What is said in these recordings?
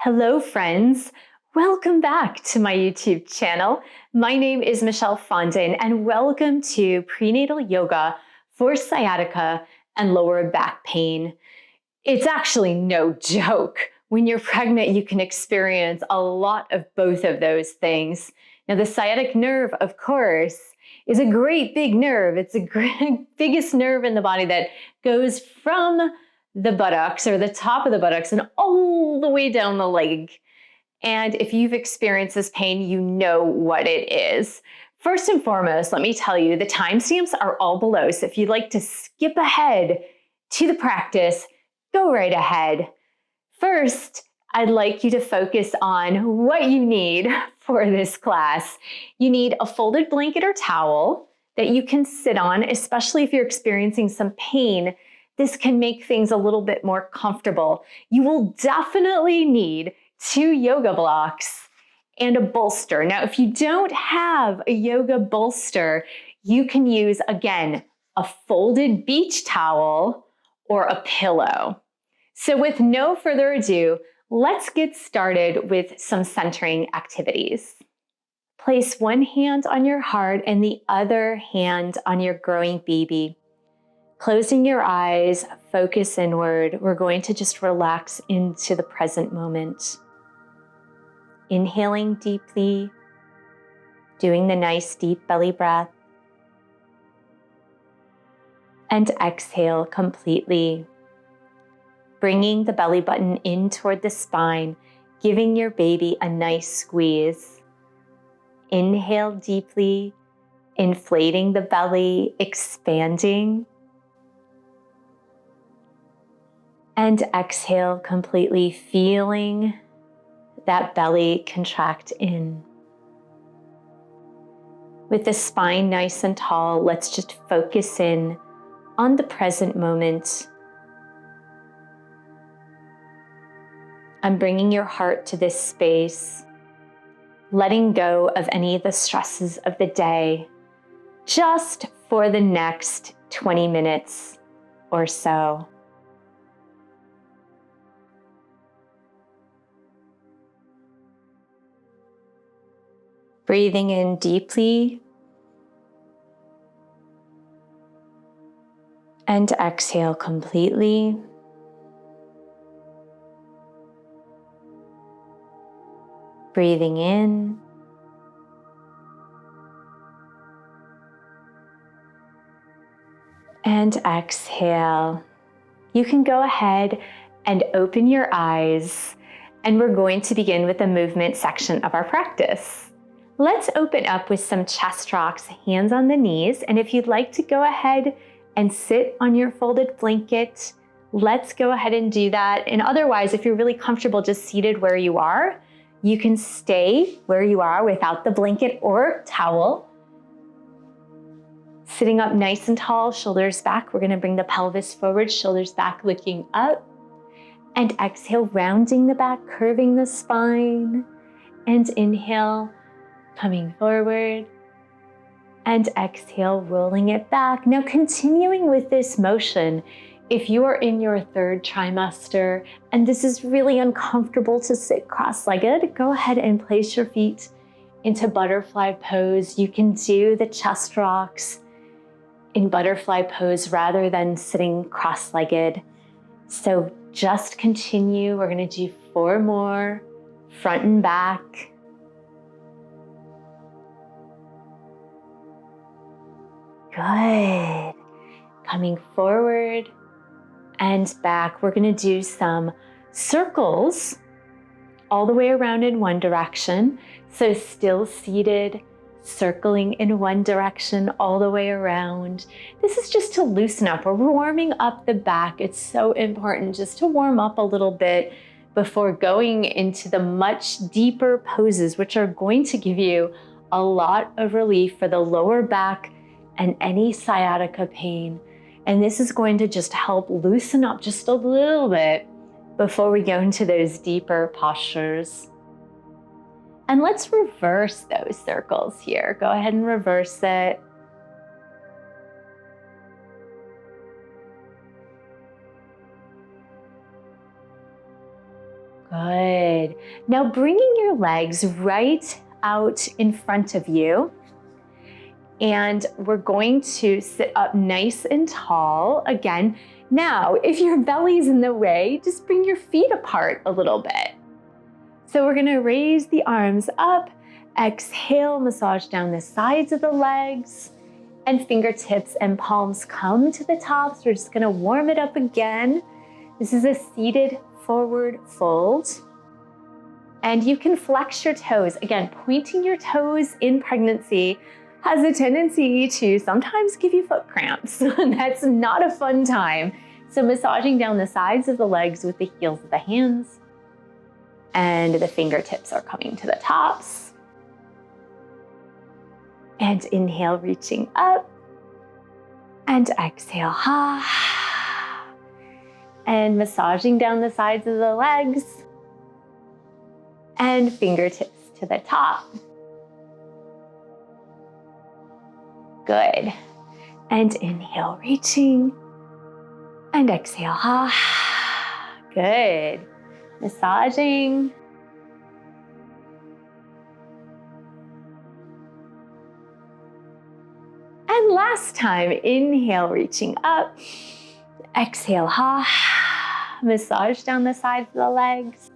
Hello, friends. Welcome back to my YouTube channel. My name is Michelle Fondin, and welcome to Prenatal Yoga for Sciatica and lower back pain. It's actually no joke. When you're pregnant, you can experience a lot of both of those things. Now, the sciatic nerve, of course, is a great big nerve. It's the biggest nerve in the body that goes from the buttocks or the top of the buttocks and all the way down the leg. And if you've experienced this pain, you know what it is. First and foremost, let me tell you, the timestamps are all below. So if you'd like to skip ahead to the practice, go right ahead. First, I'd like you to focus on what you need for this class. You need a folded blanket or towel that you can sit on, especially if you're experiencing some pain. This can make things a little bit more comfortable. You will definitely need 2 yoga blocks and a bolster. Now, if you don't have a yoga bolster, you can use, again, a folded beach towel or a pillow. So with no further ado, let's get started with some centering activities. Place one hand on your heart and the other hand on your growing baby. Closing your eyes, focus inward. We're going to just relax into the present moment. Inhaling deeply, doing the nice deep belly breath. And exhale completely. Bringing the belly button in toward the spine, giving your baby a nice squeeze. Inhale deeply, inflating the belly, expanding. And exhale completely, feeling that belly contract in. With the spine nice and tall, let's just focus in on the present moment. I'm bringing your heart to this space, letting go of any of the stresses of the day, just for the next 20 minutes or so. Breathing in deeply and exhale completely. Breathing in and exhale. You can go ahead and open your eyes, and we're going to begin with the movement section of our practice. Let's open up with some chest rocks, hands on the knees. And if you'd like to go ahead and sit on your folded blanket, let's go ahead and do that. And otherwise, if you're really comfortable just seated where you are, you can stay where you are without the blanket or towel. Sitting up nice and tall, shoulders back. We're gonna bring the pelvis forward, shoulders back, looking up. And exhale, rounding the back, curving the spine. And inhale, coming forward, and exhale, rolling it back. Now continuing with this motion, if you are in your 3rd trimester and this is really uncomfortable to sit cross-legged, go ahead and place your feet into butterfly pose. You can do the chest rocks in butterfly pose rather than sitting cross-legged. So just continue. We're going to do 4 more, front and back. Good. Coming forward and back. We're going to do some circles all the way around in one direction. So still seated, circling in one direction all the way around. This is just to loosen up. We're warming up the back. It's so important just to warm up a little bit before going into the much deeper poses, which are going to give you a lot of relief for the lower back and any sciatica pain. And this is going to just help loosen up just a little bit before we go into those deeper postures. And let's reverse those circles here. Go ahead and reverse it. Good. Now bringing your legs right out in front of you. And we're going to sit up nice and tall again. Now, if your belly's in the way, just bring your feet apart a little bit. So we're gonna raise the arms up, exhale, massage down the sides of the legs, and fingertips and palms come to the top. So we're just gonna warm it up again. This is a seated forward fold. And you can flex your toes. Again, pointing your toes in pregnancy has a tendency to sometimes give you foot cramps. That's not a fun time. So massaging down the sides of the legs with the heels of the hands, and the fingertips are coming to the tops. And inhale, reaching up, and exhale, and massaging down the sides of the legs, and fingertips to the top. Good. And inhale, reaching, and exhale, good. Massaging. And last time, inhale, reaching up, exhale, massage down the sides of the legs.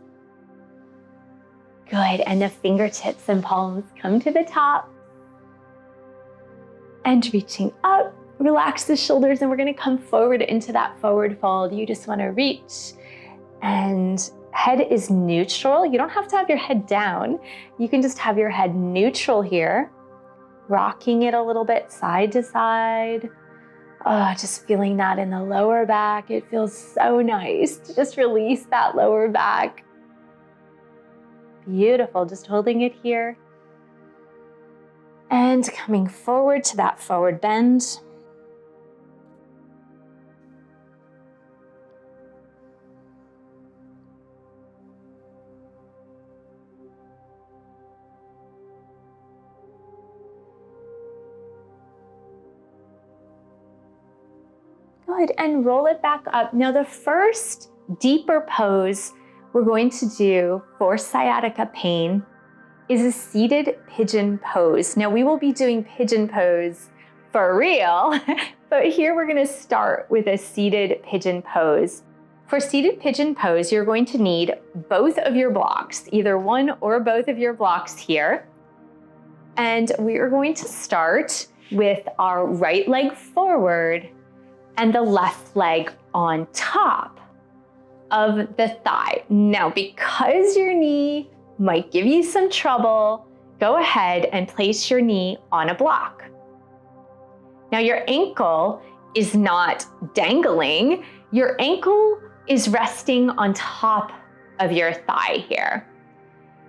Good, and the fingertips and palms come to the top. And reaching up, relax the shoulders, and we're gonna come forward into that forward fold. You just wanna reach, and head is neutral. You don't have to have your head down. You can just have your head neutral here, rocking it a little bit side to side. Oh, just feeling that in the lower back. It feels so nice to just release that lower back. Beautiful, just holding it here. And coming forward to that forward bend. Good, and roll it back up. Now the first deeper pose we're going to do for sciatica pain is a seated pigeon pose. Now we will be doing pigeon pose for real, but here we're gonna start with a seated pigeon pose. For seated pigeon pose, you're going to need both of your blocks, either one or both of your blocks here. And we are going to start with our right leg forward and the left leg on top of the thigh. Now, because your knee might give you some trouble, go ahead and place your knee on a block. Now, your ankle is not dangling. Your ankle is resting on top of your thigh here.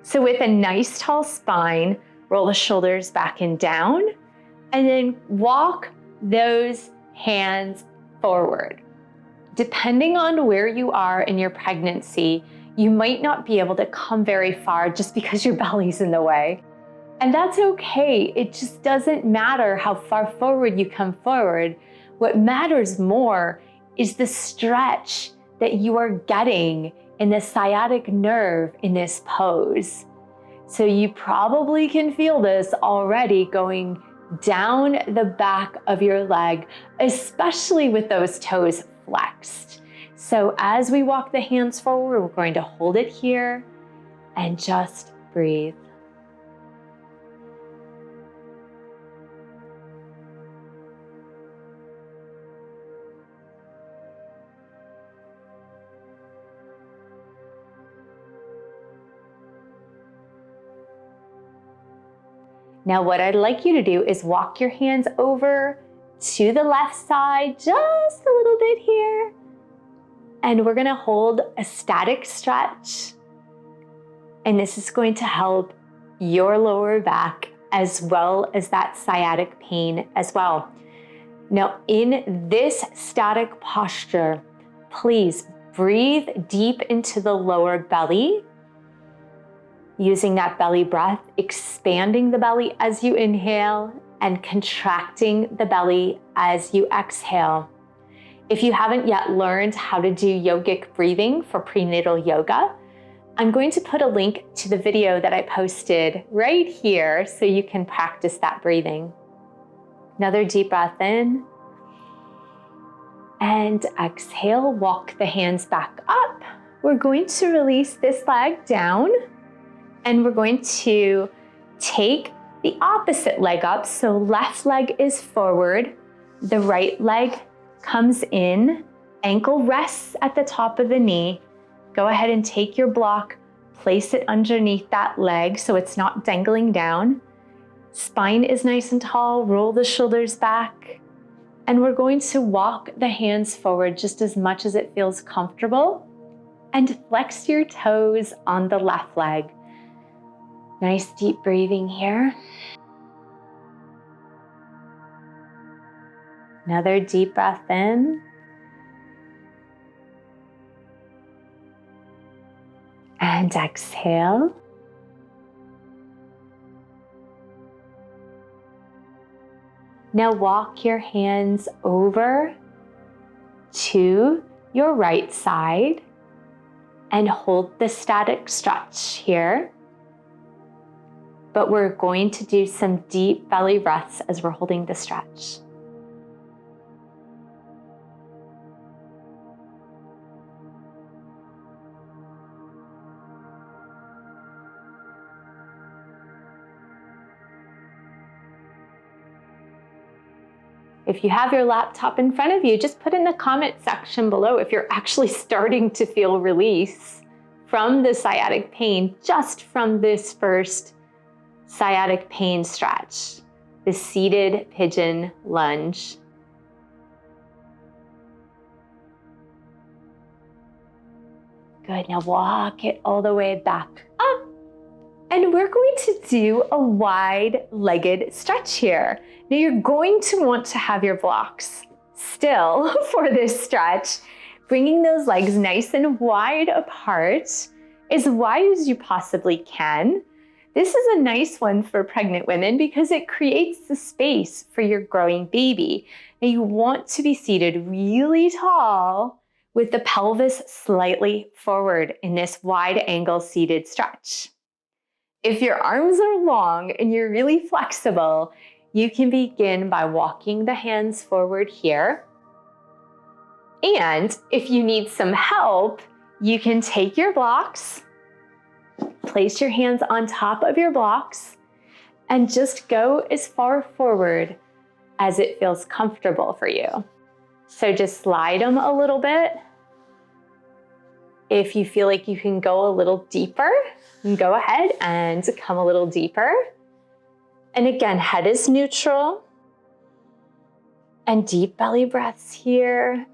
So with a nice tall spine, roll the shoulders back and down, and then walk those hands forward. Depending on where you are in your pregnancy, you might not be able to come very far just because your belly's in the way. And that's okay. It just doesn't matter how far forward you come forward. What matters more is the stretch that you are getting in the sciatic nerve in this pose. So you probably can feel this already going down the back of your leg, especially with those toes flexed. So as we walk the hands forward, we're going to hold it here and just breathe. Now what I'd like you to do is walk your hands over to the left side, just a little bit here. And we're gonna hold a static stretch. And this is going to help your lower back as well as that sciatic pain as well. Now in this static posture, please breathe deep into the lower belly, using that belly breath, expanding the belly as you inhale and contracting the belly as you exhale. If you haven't yet learned how to do yogic breathing for prenatal yoga, I'm going to put a link to the video that I posted right here so you can practice that breathing. Another deep breath in. And exhale, walk the hands back up. We're going to release this leg down, and we're going to take the opposite leg up. So left leg is forward, the right leg comes in, ankle rests at the top of the knee. Go ahead and take your block, place it underneath that leg so it's not dangling down. Spine is nice and tall, roll the shoulders back. And we're going to walk the hands forward just as much as it feels comfortable, and flex your toes on the left leg. Nice deep breathing here. Another deep breath in. And exhale. Now walk your hands over to your right side and hold the static stretch here. But we're going to do some deep belly breaths as we're holding the stretch. If you have your laptop in front of you, just put in the comment section below if you're actually starting to feel release from the sciatic pain just from this first sciatic pain stretch, the seated pigeon lunge. Good, now walk it all the way back up. And we're going to do a wide-legged stretch here. Now you're going to want to have your blocks still for this stretch, bringing those legs nice and wide apart, as wide as you possibly can. This is a nice one for pregnant women because it creates the space for your growing baby. Now you want to be seated really tall with the pelvis slightly forward in this wide angle seated stretch. If your arms are long and you're really flexible, you can begin by walking the hands forward here. And if you need some help, you can take your blocks, place your hands on top of your blocks, and just go as far forward as it feels comfortable for you. So just slide them a little bit. If you feel like you can go a little deeper, go ahead and come a little deeper. And again, head is neutral. And deep belly breaths here.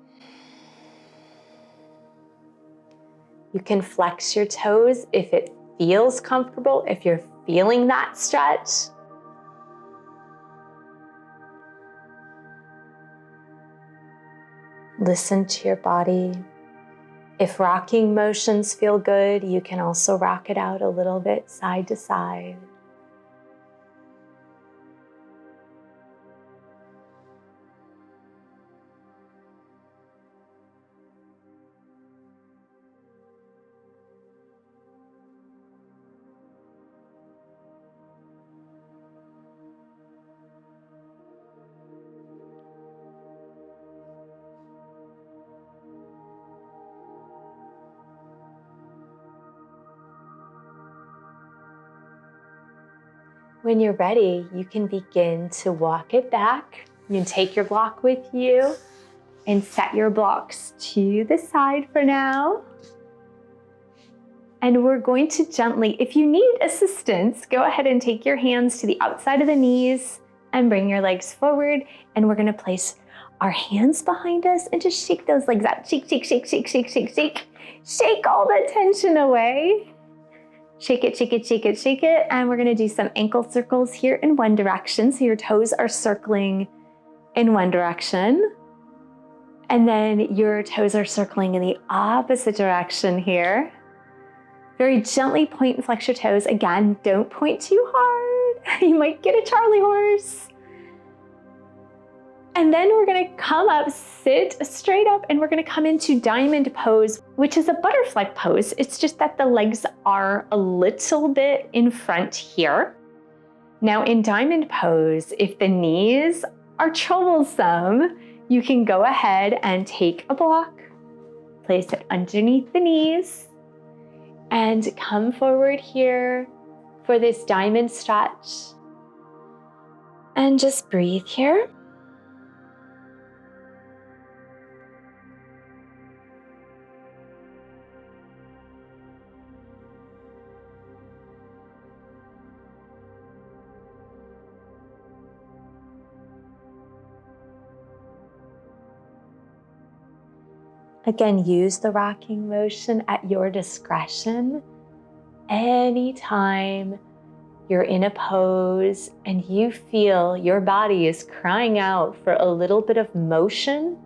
You can flex your toes if it feels comfortable, if you're feeling that stretch. Listen to your body. If rocking motions feel good, you can also rock it out a little bit side to side. When you're ready, you can begin to walk it back. You can take your block with you and set your blocks to the side for now. And we're going to gently, if you need assistance, go ahead and take your hands to the outside of the knees and bring your legs forward. And we're gonna place our hands behind us and just shake those legs out. Shake, shake, shake, shake, shake, shake, shake. Shake all the tension away. Shake it, shake it, shake it, shake it. And we're gonna do some ankle circles here in one direction. So your toes are circling in one direction. And then your toes are circling in the opposite direction here. Very gently point and flex your toes. Again, don't point too hard. You might get a Charlie horse. And then we're gonna come up, sit straight up, and we're gonna come into diamond pose, which is a butterfly pose. It's just that the legs are a little bit in front here. Now in diamond pose, if the knees are troublesome, you can go ahead and take a block, place it underneath the knees, and come forward here for this diamond stretch. And just breathe here. Again, use the rocking motion at your discretion. Anytime you're in a pose and you feel your body is crying out for a little bit of motion,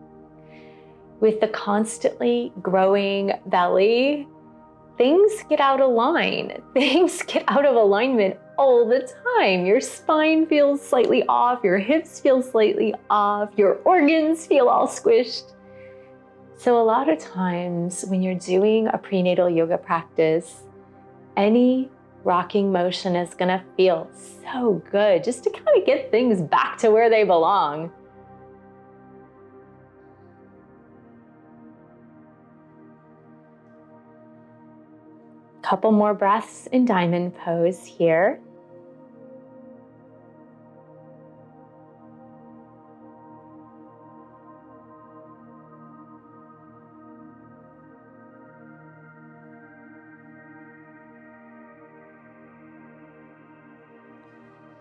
with the constantly growing belly, things get out of line. Things get out of alignment all the time. Your spine feels slightly off, your hips feel slightly off, your organs feel all squished. So a lot of times when you're doing a prenatal yoga practice, any rocking motion is gonna feel so good just to kind of get things back to where they belong. Couple more breaths in diamond pose here.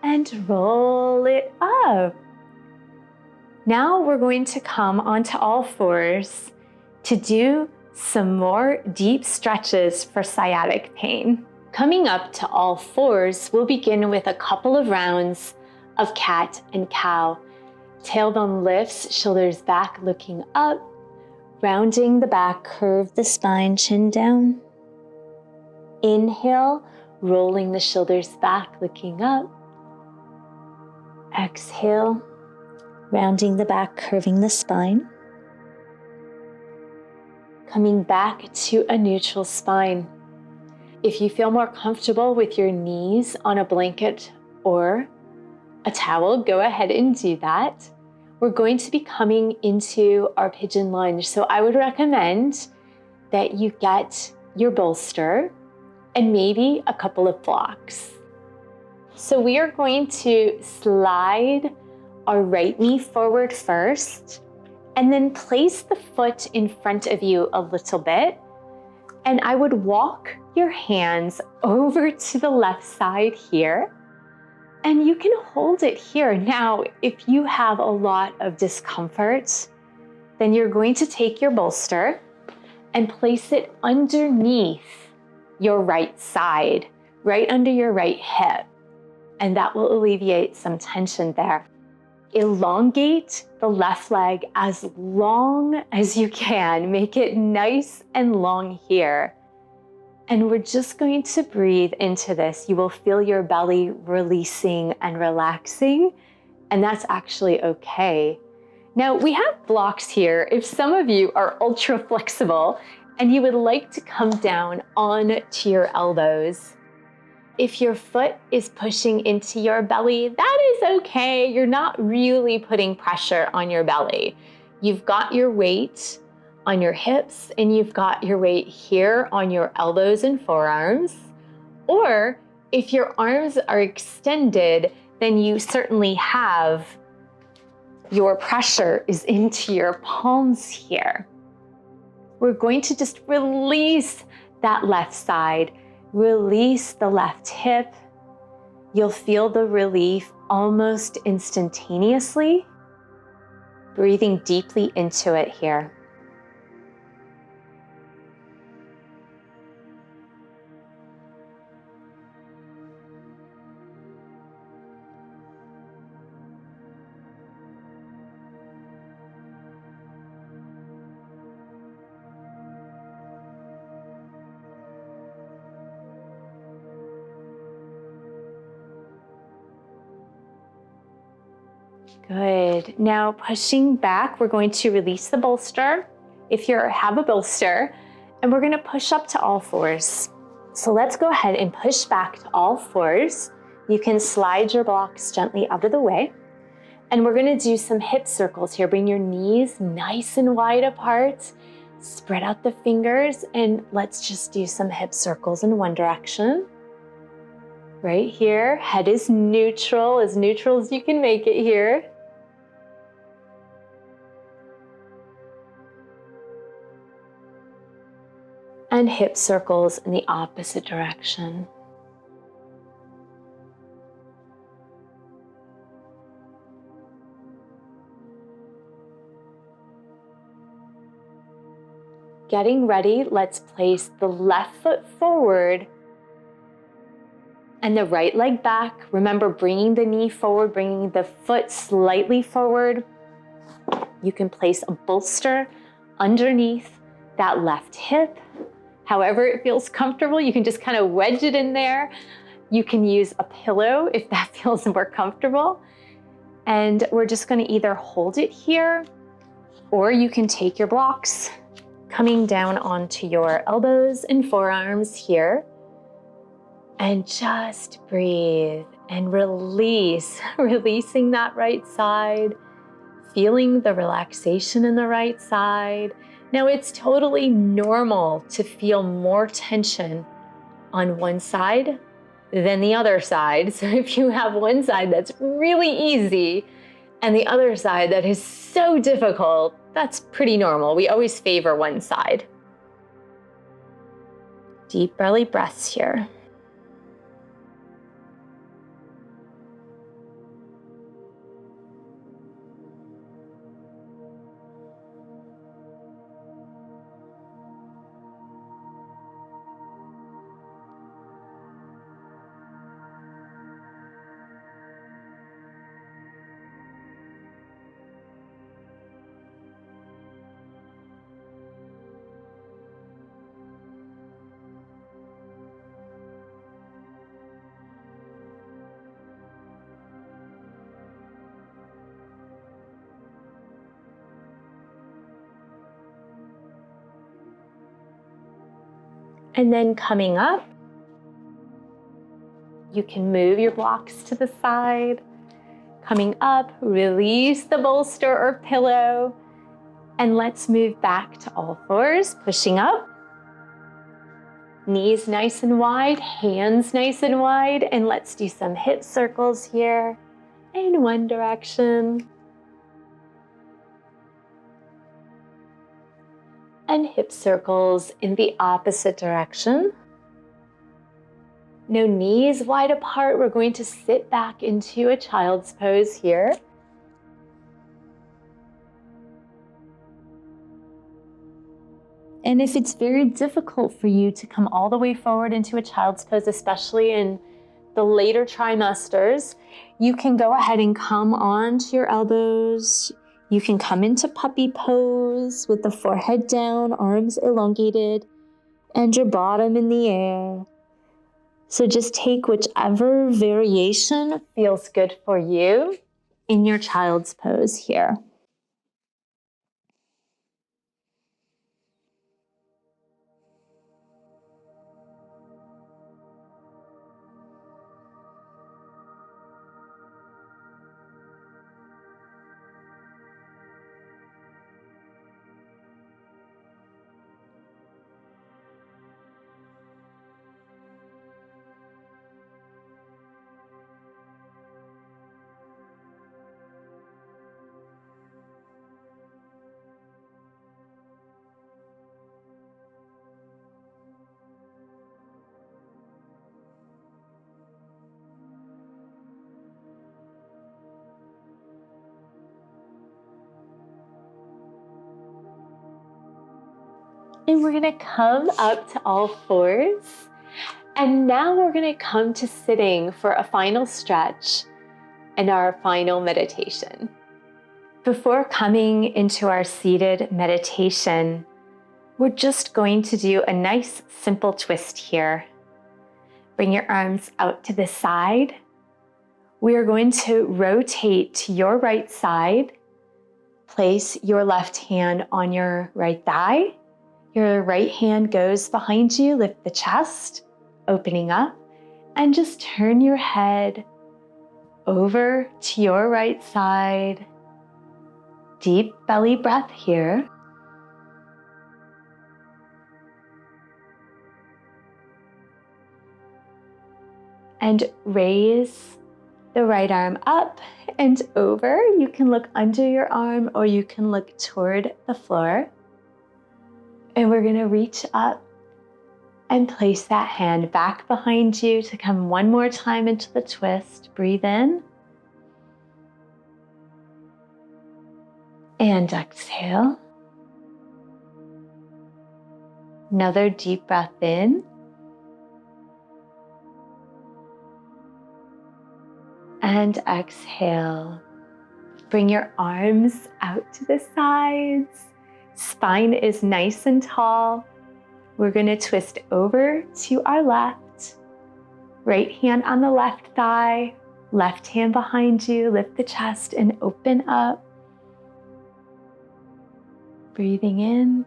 And roll it up. Now we're going to come onto all fours to do some more deep stretches for sciatic pain. Coming up to all fours, we'll begin with a couple of rounds of cat and cow. Tailbone lifts, shoulders back, looking up, rounding the back, curve the spine, chin down. Inhale, rolling the shoulders back, looking up. Exhale, rounding the back, curving the spine. Coming back to a neutral spine. If you feel more comfortable with your knees on a blanket or a towel, go ahead and do that. We're going to be coming into our pigeon lunge. So I would recommend that you get your bolster and maybe a couple of blocks. So we are going to slide our right knee forward first, and then place the foot in front of you a little bit. And I would walk your hands over to the left side here, and you can hold it here. Now, if you have a lot of discomfort, then you're going to take your bolster and place it underneath your right side, right under your right hip. And that will alleviate some tension there. Elongate the left leg as long as you can. Make it nice and long here. And we're just going to breathe into this. You will feel your belly releasing and relaxing, and that's actually okay. Now, we have blocks here. If some of you are ultra flexible and you would like to come down onto your elbows, if your foot is pushing into your belly, that is okay. You're not really putting pressure on your belly. You've got your weight on your hips and you've got your weight here on your elbows and forearms. Or if your arms are extended, then you certainly have your pressure is into your palms here. We're going to just release that left side. Release the left hip. You'll feel the relief almost instantaneously. Breathing deeply into it here. Good. Now pushing back, we're going to release the bolster, if you have a bolster, and we're gonna push up to all fours. So let's go ahead and push back to all fours. You can slide your blocks gently out of the way. And we're gonna do some hip circles here. Bring your knees nice and wide apart. Spread out the fingers and let's just do some hip circles in one direction. Right here, head is neutral as you can make it here. And hip circles in the opposite direction. Getting ready, let's place the left foot forward and the right leg back. Remember, bringing the knee forward, bringing the foot slightly forward. You can place a bolster underneath that left hip. However it feels comfortable, you can just kind of wedge it in there. You can use a pillow if that feels more comfortable. And we're just going to either hold it here, or you can take your blocks coming down onto your elbows and forearms here. And just breathe and release, releasing that right side, feeling the relaxation in the right side. Now it's totally normal to feel more tension on one side than the other side. So if you have one side that's really easy and the other side that is so difficult, that's pretty normal. We always favor one side. Deep belly breaths here. And then coming up, you can move your blocks to the side. Coming up, release the bolster or pillow. And let's move back to all fours, pushing up. Knees nice and wide, hands nice and wide. And let's do some hip circles here in one direction. And hip circles in the opposite direction. No knees wide apart. We're going to sit back into a child's pose here. And if it's very difficult for you to come all the way forward into a child's pose, especially in the later trimesters, you can go ahead and come onto your elbows. You can come into puppy pose with the forehead down, arms elongated, and your bottom in the air. So just take whichever variation feels good for you in your child's pose here. And we're gonna come up to all fours. And now we're gonna come to sitting for a final stretch and our final meditation. Before coming into our seated meditation, we're just going to do a nice simple twist here. Bring your arms out to the side. we are going to rotate to your right side. Place your left hand on your right thigh. Your right hand goes behind you. Lift the chest, opening up, and just turn your head over to your right side. Deep belly breath here. And raise the right arm up and over. You can look under your arm or you can look toward the floor. And we're going to reach up and place that hand back behind you to come one more time into the twist. Breathe in. And exhale. Another deep breath in. And exhale. Bring your arms out to the sides. Spine is nice and tall. We're going to twist over to our left. Right hand on the left thigh. Left hand behind you. Lift the chest and open up. Breathing in.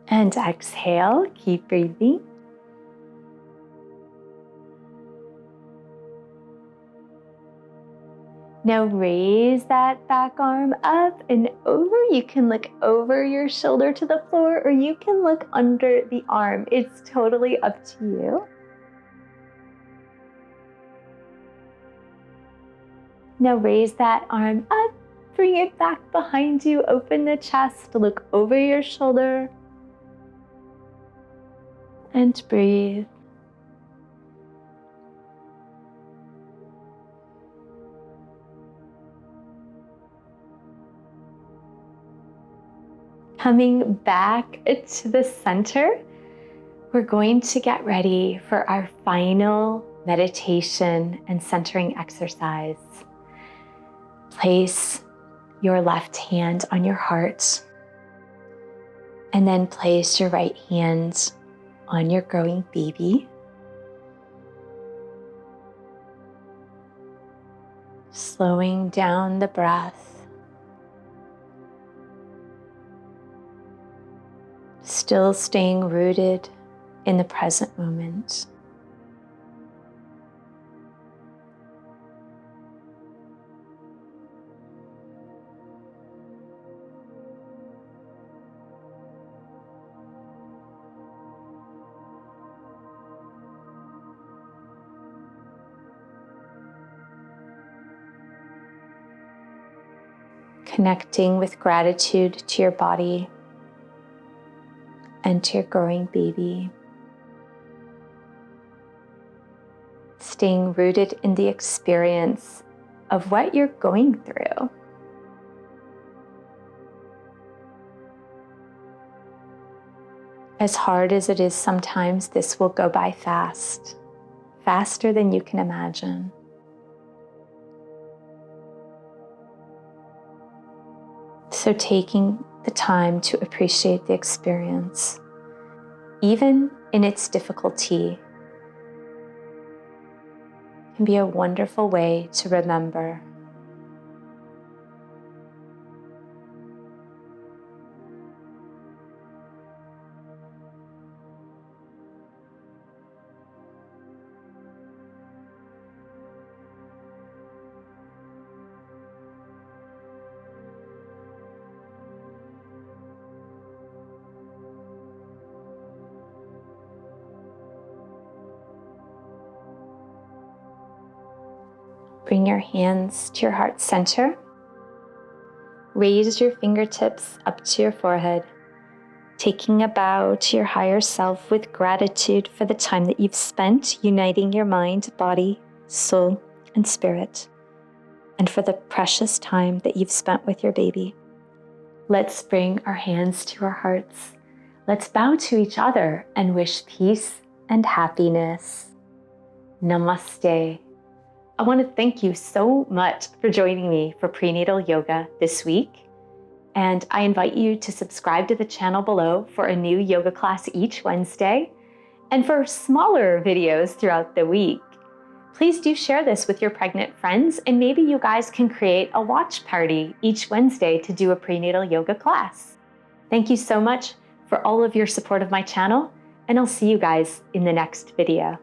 And exhale. Keep breathing. Now raise that back arm up and over. You can look over your shoulder to the floor or you can look under the arm. It's totally up to you. Now raise that arm up, bring it back behind you, open the chest, look over your shoulder, and breathe. Coming back to the center, we're going to get ready for our final meditation and centering exercise. Place your left hand on your heart and then place your right hand on your growing baby. Slowing down the breath. Still staying rooted in the present moment. Connecting with gratitude to your body and to your growing baby. Staying rooted in the experience of what you're going through. As hard as it is sometimes, this will go by fast, faster than you can imagine. So taking the time to appreciate the experience, even in its difficulty, can be a wonderful way to remember. Bring your hands to your heart center. Raise your fingertips up to your forehead, taking a bow to your higher self with gratitude for the time that you've spent uniting your mind, body, soul, and spirit, and for the precious time that you've spent with your baby. Let's bring our hands to our hearts. Let's bow to each other and wish peace and happiness. Namaste. I want to thank you so much for joining me for prenatal yoga this week. And I invite you to subscribe to the channel below for a new yoga class each Wednesday. And for smaller videos throughout the week, please do share this with your pregnant friends, and maybe you guys can create a watch party each Wednesday to do a prenatal yoga class. Thank you so much for all of your support of my channel, and I'll see you guys in the next video.